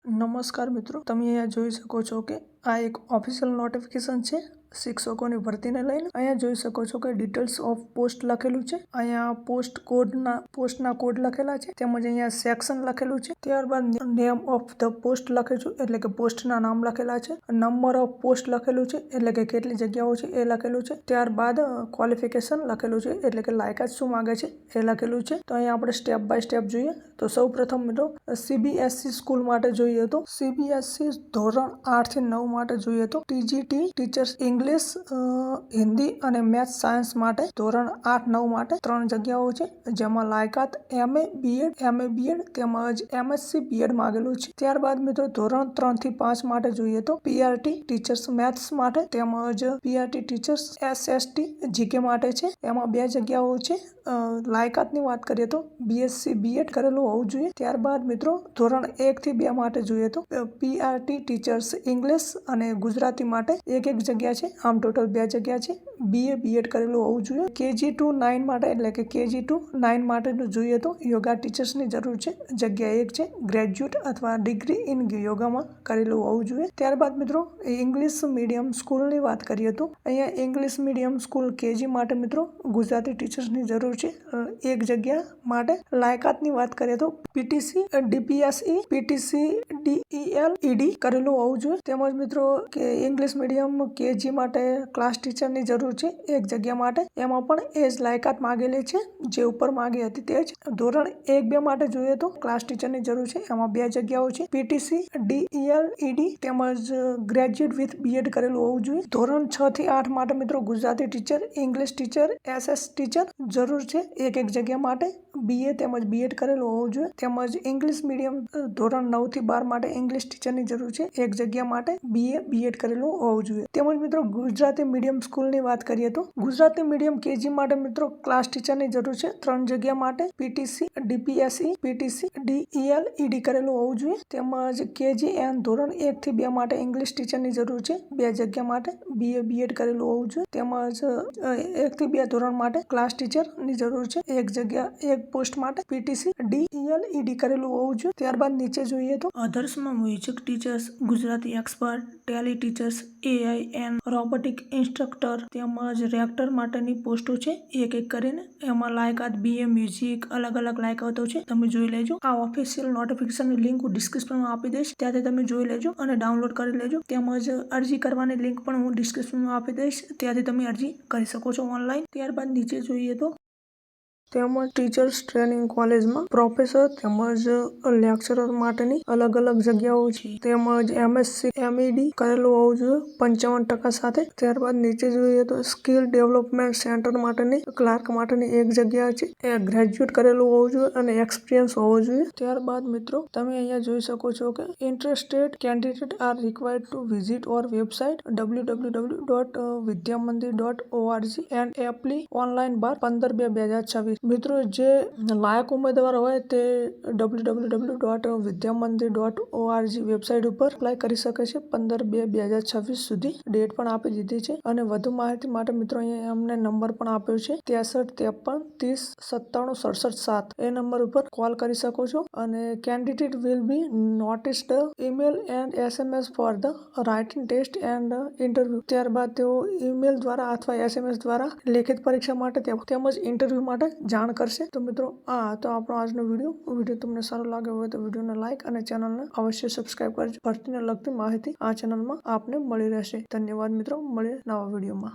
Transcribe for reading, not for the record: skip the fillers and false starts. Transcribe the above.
નમસ્કાર મિત્રો, તમે અહીંયા જોઈ શકો છો કે આ એક ઓફિશિયલ નોટિફિકેશન છે શિક્ષકોની ભરતીને લઈને. અહીંયા જોઈ શકો છો કે ડિટેલ્સ ઓફ પોસ્ટ લખેલું છે. અહીંયા પોસ્ટના કોડ લખેલા છે, તેમજ અહીંયા સેક્શન લખેલું છે. ત્યારબાદ નેમ ઓફ ધ પોસ્ટ લખેલું છે, એટલે કે પોસ્ટના નામ લખેલા છે. નંબર ઓફ પોસ્ટ લખેલું છે, એટલે કે કેટલી જગ્યાઓ છે એ લખેલું છે. ત્યારબાદ ક્વોલિફિકેશન લખેલું છે, એટલે કે લાયકાત શું માંગે છે એ લખેલું છે. તો અહીંયા આપણે સ્ટેપ બાય સ્ટેપ જોઈએ. તો સૌ પ્રથમ મિત્રો CBSE સ્કૂલ માટે જોઈએ તો CBSE ધોરણ 8 થી 9 માટે જોઈએ તો TGT ટીચર્સ ઇંગ્લિશ, હિન્દી અને મેથ્સ સાયન્સ માટે ધોરણ 8-9 માટે 3 જગ્યાઓ છે, જેમાં લાયકાત MA BEd તેમજ MSc BEd માંગેલું છે. ત્યારબાદ મિત્રો ધોરણ 3 થી 5 માટે જોઈએ તો PRT ટીચર્સ મેથ્સ માટે તેમજ PRT ટીચર્સ SST GK માટે છે, એમાં 2 જગ્યાઓ છે. લાયકાતની વાત કરીએ તો BSc BEd કરેલું હોવું જોઈએ. ત્યારબાદ મિત્રો ધોરણ 1 થી 2 માટે જોઈએ તો PRT ટીચર્સ ઇંગ્લિશ અને ગુજરાતી માટે એક જગ્યા છે, આમ ટોટલ 2 જગ્યા છે. BA BEd કરેલું હોવું જોઈએ. KG to 9 માટે એટલે કે KG to 9 માટે જોઈએ તો યોગા ટીચર્સની જરૂર છે, જગ્યા 1 છે. ગ્રેજ્યુએટ અથવા ડિગ્રી ઇન યોગામાં કરેલું હોવું જોઈએ. ત્યારબાદ મિત્રો ઇંગ્લિશ મીડિયમ સ્કૂલની વાત કરીએ તો અહીંયા ઇંગ્લિશ મીડિયમ સ્કૂલ KG માટે મિત્રો ગુજરાતી ટીચર્સની જરૂર છે, 1 જગ્યા માટે. લાયકાતની વાત કરીએ તો PTC DPSE PTC DEL ED કરેલું હોવું જોઈએ. તેમજ મિત્રો કે ઇંગ્લિશ મીડિયમ KG માટે ક્લાસ ટીચરની જરૂર છે, 1 જગ્યા માટે. એમાં પણ એ જ લાયકાત માંગેલી છે, જે ઉપર માંગી હતી તે જ. ધોરણ 1-2 માટે જોઈએ તો ક્લાસ ટીચરની જરૂર છે, એમાં 2 જગ્યાઓ છે. PTC DEL ED તેમજ ગ્રેજ્યુએટ વિથ BEd કરેલું હોવું જોઈએ. ધોરણ 6 થી 8 માટે મિત્રો Gujarati teacher, English teacher, SS teacher જરૂર છે, 1 જગ્યા માટે. BA તેમજ BEd કરેલું હોવું જોઈએ. તેમજ ઇંગ્લિશ મીડિયમ ધોરણ 9 થી 12 માટે ઇંગ્લિશ ટીચરની જરૂર છે, 1 જગ્યા માટે. BA BEd કરેલું હોવું જોઈએ. તેમજ મિત્રો ગુજરાતી મીડિયમ સ્કૂલની વાત કરીએ તો ગુજરાતી મીડિયમ KG માટે મિત્રો ક્લાસ ટીચરની જરૂર છે, 3 જગ્યા માટે. PTC DPSE PTC DEL ED કરેલું હોવું જોઈએ. તેમજ KGN ધોરણ 1 થી 2 માટે ઇંગ્લિશ ટીચરની જરૂર છે, 2 જગ્યા માટે. BA BEd કરેલું હોવું જોઈએ. તેમજ 1 થી 2 ધોરણ માટે ક્લાસ ટીચરની જરૂર છે, 1 જગ્યા 1 પોસ્ટ માટે. PTC DEL ED કરેલું હોવું જોઈએ. ત્યારબાદ નીચે જોઈએ તો અધર્સમાં music teachers, Gujarati expert, Tally teachers, AIN, robotic instructor તેમજ રેક્ટર માટેની પોસ્ટો છે, 1 કરીને. એમાં લાયકાત BA મ્યુઝિક અલગ લાયકાતો છે, તમે જોઈ લેજો. આ ઓફિશિયલ નોટિફિકેશનની લિંક હું ડિસ્ક્રિપ્શનમાં આપી દઈશ, ત્યાંથી તમે જોઈ લેજો અને ડાઉનલોડ કરી લેજો. તેમજ અરજી કરવાની લિંક પણ હું ડિસ્ક્રિપ્શનમાં આપી દઈશ, ત્યાંથી તમે અરજી કરી શકો છો ઓનલાઈન. ત્યારબાદ નીચે જોઈએ તો તેમજ ટીચર્સ ટ્રેનિંગ કોલેજમાં પ્રોફેસર તેમજ લેક્ચરર માટેની અલગ જગ્યાઓ છે. તેમજ MSc MEd કરેલું હોવું જોઈએ 55% સાથે. ત્યારબાદ નીચે જોઈએ તો સ્કિલ ડેવલપમેન્ટ સેન્ટર માટેની ક્લાર્ક માટેની 1 જગ્યા છે, એ ગ્રેજ્યુએટ કરેલું હોવું જોઈએ અને એક્સપિરિયન્સ હોવો જોઈએ. ત્યારબાદ મિત્રો તમે અહીંયા જોઈ શકો છો કે interested candidate are required to visit our website www.vidyamandir.org and apply online 15/2/2026. મિત્રો જે લાયક ઉમેદવાર હોય તે www.vidyamandir.org વેબસાઇટ ઉપર એપ્લાય કરી શકે છે 15/2/2026 સુધી. ડેટ પણ આપી દીધી છે. અને વધુ માહિતી માટે મિત્રો અહીંયા અમને નંબર પણ આપ્યો છે 63 53 30 97 67 એ નંબર ઉપર કોલ કરી શકો છો. અને candidate will be noticed email and SMS for the writing test and interview. ત્યારબાદ તેઓ ઈમેલ દ્વારા અથવા SMS દ્વારા લેખિત પરીક્ષા માટે તેમજ ઇન્ટરવ્યુ માટે જાણ કરશે. તો મિત્રો તો આપણો આજનો વિડીયો તમને સારો લાગ્યો હોય તો વિડીયોને લાઈક અને ચેનલને અવશ્ય સબસ્ક્રાઇબ કરજો. ભરતીને લગતી માહિતી આ ચેનલમાં આપને મળી રહેશે. ધન્યવાદ મિત્રો, મળીએ નવા વિડીયોમાં.